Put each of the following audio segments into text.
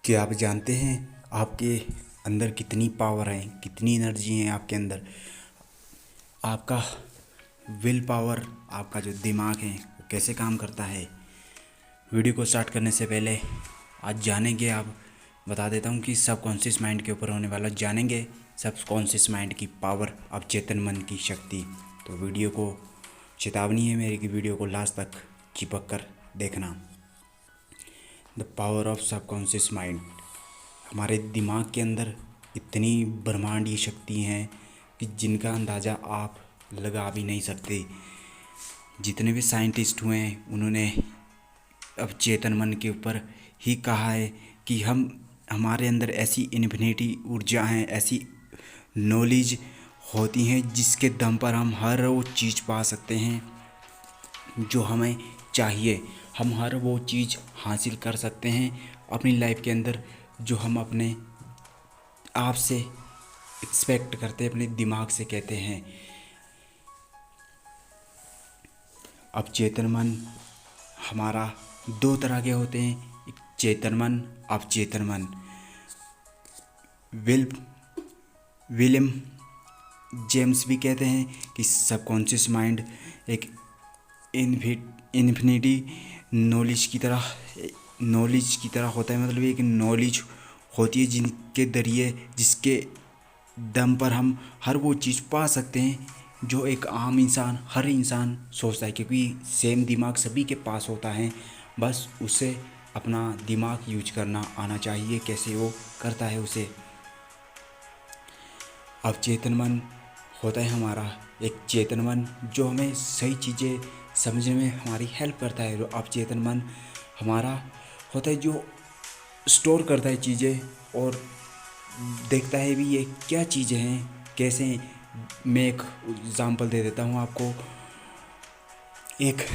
क्या आप जानते हैं आपके अंदर कितनी पावर है, कितनी एनर्जी है आपके अंदर? आपका विल पावर, आपका जो दिमाग है वो कैसे काम करता है? वीडियो को स्टार्ट करने से पहले आज जानेंगे, आप बता देता हूँ कि सबकॉन्शियस माइंड के ऊपर होने वाला जानेंगे सबकॉन्शियस माइंड की पावर, अब चेतन मन की शक्ति। तो वीडियो को चेतावनी है मेरी कि वीडियो को लास्ट तक चिपक कर देखना। The power of subconscious mind. हमारे दिमाग के अंदर इतनी ब्रह्मांडीय शक्ति हैं कि जिनका अंदाज़ा आप लगा भी नहीं सकते। जितने भी साइंटिस्ट हुए हैं उन्होंने अब चेतन मन के ऊपर ही कहा है कि हमारे अंदर ऐसी इन्फिनिटी ऊर्जा हैं, ऐसी नॉलेज होती हैं जिसके दम पर हम हर वो चीज़ पा सकते हैं जो हमें चाहिए। हम हर वो चीज़ हासिल कर सकते हैं अपनी लाइफ के अंदर जो हम अपने आप से एक्सपेक्ट करते हैं, अपने दिमाग से कहते हैं। अब चेतन मन हमारा दो तरह के होते हैं, एक चेतन मन, अवचेतन मन। विलियम जेम्स भी कहते हैं कि सबकॉन्शियस माइंड एक इन्फिनिटी नॉलेज की तरह होता है। मतलब एक नॉलेज होती है जिसके दम पर हम हर वो चीज़ पा सकते हैं जो एक आम इंसान, हर इंसान सोचता है, क्योंकि सेम दिमाग सभी के पास होता है। बस उसे अपना दिमाग यूज करना आना चाहिए, कैसे वो करता है उसे। अवचेतन मन होता है हमारा एक चेतन मन जो हमें सही चीज़ें समझने में हमारी हेल्प करता है। जो अवचेतन मन हमारा होता है जो स्टोर करता है चीज़ें और देखता है भी ये क्या चीज़ें हैं, कैसे। मैं एक एग्ज़ाम्पल दे देता हूँ आपको। एक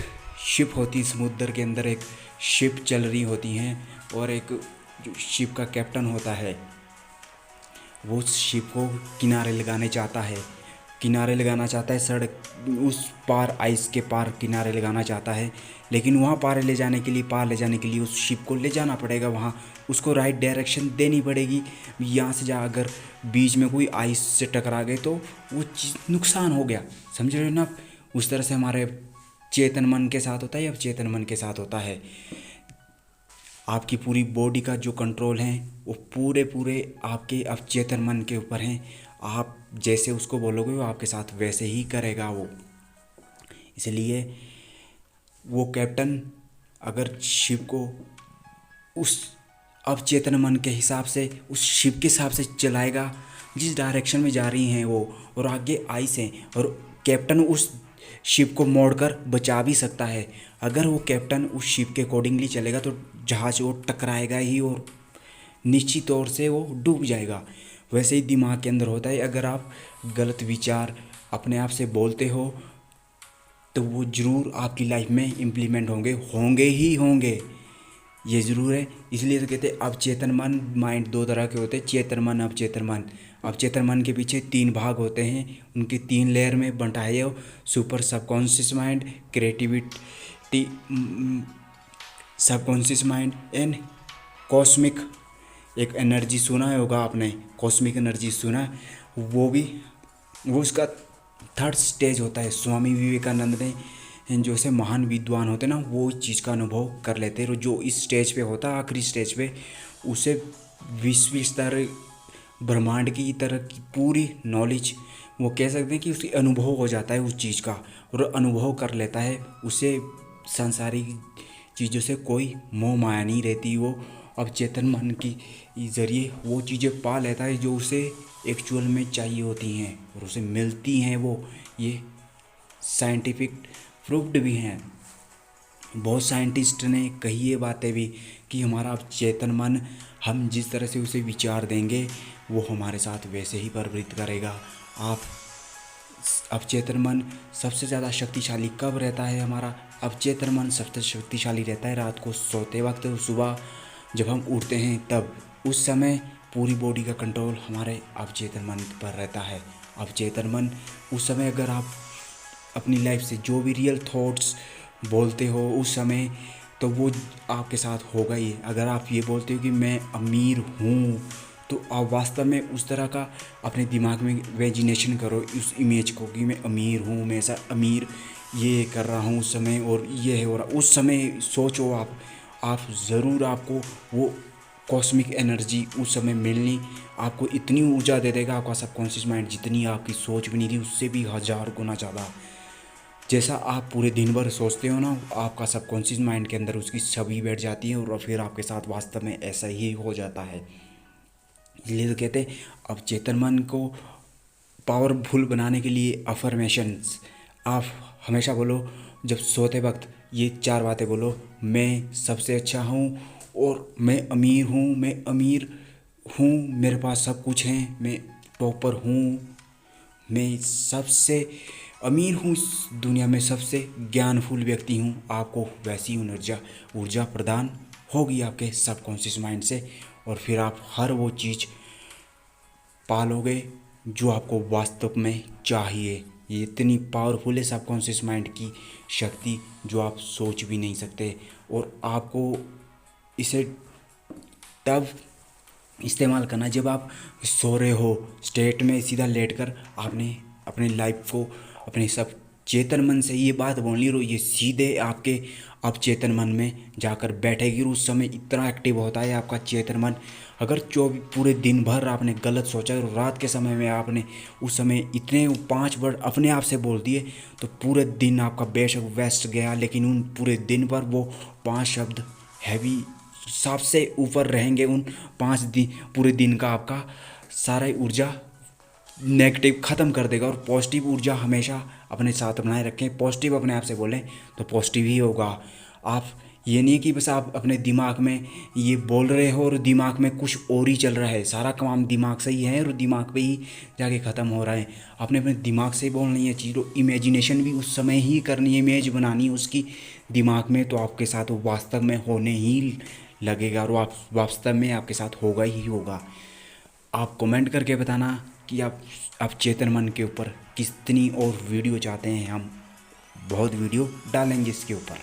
शिप होती, समुद्र के अंदर एक शिप चल रही होती हैं और एक जो शिप का कैप्टन होता है वो शिप को किनारे लगाना चाहता है सड़क उस पार, आइस के पार किनारे लगाना चाहता है। लेकिन वहाँ पार ले जाने के लिए उस शिप को ले जाना पड़ेगा, वहाँ उसको राइट डायरेक्शन देनी पड़ेगी। यहाँ से जा अगर बीच में कोई आइस से टकरा गए तो वो चीज़ नुकसान हो गया, समझ रहे हो ना? उस तरह से हमारे चेतन मन के साथ होता है, अब चेतन मन के साथ होता है आपकी पूरी बॉडी का जो कंट्रोल है वो पूरे आपके अवचेतन मन के ऊपर हैं। आप जैसे उसको बोलोगे वो आपके साथ वैसे ही करेगा वो। इसलिए वो कैप्टन अगर शिप को उस अवचेतन मन के हिसाब से, उस शिप के हिसाब से चलाएगा जिस डायरेक्शन में जा रही हैं वो, और आगे आइस हैं, और कैप्टन उस शिप को मोड़कर बचा भी सकता है। अगर वो कैप्टन उस शिप के अकॉर्डिंगली चलेगा तो जहाज़ वो टकराएगा ही और निश्चित तौर से वो डूब जाएगा। वैसे ही दिमाग के अंदर होता है, अगर आप गलत विचार अपने आप से बोलते हो तो वो ज़रूर आपकी लाइफ में इम्प्लीमेंट होंगे ही होंगे, ये ज़रूर है। इसलिए तो कहते हैं अवचेतन मन, माइंड दो तरह के होते हैं, चेतन मन, अवचेतन मन। अवचेतन मन के पीछे तीन भाग होते हैं, उनकी तीन लेयर में बंटा है वो। Super subconscious mind, creativity subconscious mind and cosmic एक एनर्जी सुना है होगा आपने, कॉस्मिक एनर्जी सुना है? वो उसका थर्ड स्टेज होता है। स्वामी विवेकानंद ने, जो से महान विद्वान होते ना, वो इस चीज़ का अनुभव कर लेते हैं। जो इस स्टेज पे होता है, आखिरी स्टेज पे, उसे विश्व स्तर ब्रह्मांड की तरह की पूरी नॉलेज, वो कह सकते हैं कि उसे अनुभव हो जाता है उस चीज़ का, और अनुभव कर लेता है। उसे सांसारिक चीज़ों से कोई मोह माया नहीं रहती। वो अब चेतन मन की ज़रिए वो चीज़ें पा लेता है जो उसे एक्चुअल में चाहिए होती हैं और उसे मिलती हैं। वो ये साइंटिफिक प्रूफ्ड भी हैं। बहुत साइंटिस्ट ने कही ये बातें भी कि हमारा अब चेतन मन, हम जिस तरह से उसे विचार देंगे वो हमारे साथ वैसे ही प्रवृत्त करेगा। आप अवचेतन मन सबसे ज़्यादा शक्तिशाली कब रहता है? हमारा अवचेतन मन सबसे शक्तिशाली रहता है रात को सोते वक्त। सुबह जब हम उठते हैं तब उस समय पूरी बॉडी का कंट्रोल हमारे अवचेतन मन पर रहता है। अवचेतन मन उस समय, अगर आप अपनी लाइफ से जो भी रियल थॉट्स बोलते हो, उस समय तो वो आपके साथ होगा ही। अगर आप ये बोलते हो कि मैं अमीर हूँ, तो आप वास्तव में उस तरह का अपने दिमाग में इमेजिनेशन करो उस इमेज को कि मैं अमीर हूँ, मैं ऐसा अमीर ये कर रहा हूँ उस समय, और ये है, और उस समय सोचो आप ज़रूर आपको वो कॉस्मिक एनर्जी उस समय मिलनी, आपको इतनी ऊर्जा दे देगा आपका सबकॉन्शियस माइंड, जितनी आपकी सोच भी नहीं थी उससे भी 1000 गुना ज़्यादा। जैसा आप पूरे दिन भर सोचते हो ना, आपका सबकॉन्शियस माइंड के अंदर उसकी छवि बैठ जाती है, और फिर आपके साथ वास्तव में ऐसा ही हो जाता है। इसलिए तो कहते हैं, अब चेतन मन को पावरफुल बनाने के लिए अफर्मेशंस आप हमेशा बोलो। जब सोते वक्त ये 4 बातें बोलो: मैं सबसे अच्छा हूँ, और मैं अमीर हूँ, मेरे पास सब कुछ है, मैं टॉपर हूँ, मैं सबसे अमीर हूँ, इस दुनिया में सबसे ज्ञानफुल व्यक्ति हूँ। आपको वैसी ऊर्जा ऊर्जा प्रदान होगी आपके सबकॉन्शियस माइंड से, और फिर आप हर वो चीज़ पालोगे जो आपको वास्तव में चाहिए। ये इतनी पावरफुल है सबकॉन्शियस माइंड की शक्ति, जो आप सोच भी नहीं सकते। और आपको इसे तब इस्तेमाल करना जब आप सो रहे हो स्टेट में, सीधा लेटकर आपने अपनी लाइफ को अपने सब चेतन मन से ये बात बोलनी, और ये सीधे आपके अब चेतन मन में जाकर बैठेगी। और उस समय इतना एक्टिव होता है आपका चेतन मन। अगर 24 पूरे दिन भर आपने गलत सोचा और रात के समय में आपने उस समय इतने 5 वर्ड अपने आप से बोल दिए, तो पूरे दिन आपका बेशक वेस्ट गया, लेकिन उन पूरे दिन पर वो 5 शब्द हैवी सबसे ऊपर रहेंगे। उन 5 दिन पूरे दिन का आपका सारा ऊर्जा नेगेटिव ख़त्म कर देगा, और पॉजिटिव ऊर्जा हमेशा अपने साथ बनाए रखें। पॉजिटिव अपने आप से बोलें तो पॉजिटिव ही होगा। आप ये नहीं कि बस आप अपने दिमाग में ये बोल रहे हो और दिमाग में कुछ और ही चल रहा है, सारा काम दिमाग से ही है और दिमाग पे ही जाके ख़त्म हो रहा है। आपने अपने दिमाग से ही बोलनी है चीज़, इमेजिनेशन भी उस समय ही करनी है, इमेज बनानी है उसकी दिमाग में, तो आपके साथ वो वास्तव में होने ही लगेगा, और आप वास्तव में आपके साथ होगा ही होगा। आप कमेंट करके बताना कि आप चेतन मन के ऊपर कितनी और वीडियो चाहते हैं। हम बहुत वीडियो डालेंगे इसके ऊपर।